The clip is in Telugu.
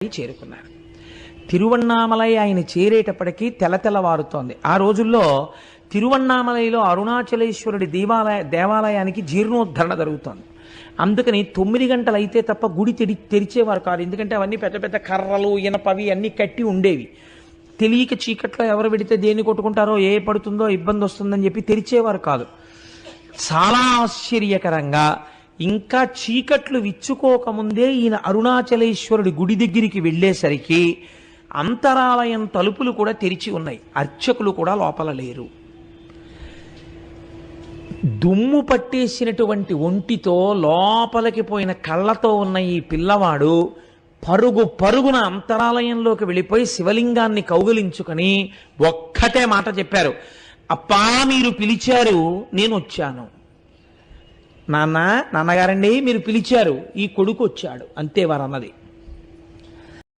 చేరుకున్నారు. తిరువణ్ణామలై ఆయన చేరేటప్పటికీ తెల్లవారుతోంది. ఆ రోజుల్లో తిరువణ్ణామలైలో అరుణాచలేశ్వరుడి దేవాలయానికి జీర్ణోద్ధరణ జరుగుతోంది. అందుకని 9 గంటలు అయితే తప్ప గుడి తెరిచేవారు కాదు. ఎందుకంటే అవన్నీ పెద్ద పెద్ద కర్రలు ఇనపవి అన్నీ కట్టి ఉండేవి. తెలియక చీకట్లో ఎవరు పెడితే దేన్ని కొట్టుకుంటారో ఏ పడుతుందో ఇబ్బంది వస్తుందని చెప్పి తెరిచేవారు కాదు. చాలా ఆశ్చర్యకరంగా ఇంకా చీకట్లు విచ్చుకోకముందే ఈయన అరుణాచలేశ్వరుడి గుడి దగ్గరికి వెళ్ళేసరికి అంతరాలయం తలుపులు కూడా తెరిచి ఉన్నాయి. అర్చకులు కూడా లోపల లేరు. దుమ్ము పట్టేసినటువంటి ఒంటితో లోపలికి పోయిన కళ్ళతో ఉన్న ఈ పిల్లవాడు పరుగున అంతరాలయంలోకి వెళ్ళిపోయి శివలింగాన్ని కౌగిలించుకొని ఒక్కటే మాట చెప్పారు, మీరు పిలిచారు, నేను వచ్చాను. నాన్నగారండి మీరు పిలిచారు, ఈ కొడుకు వచ్చాడు. అంతే వారు అన్నది.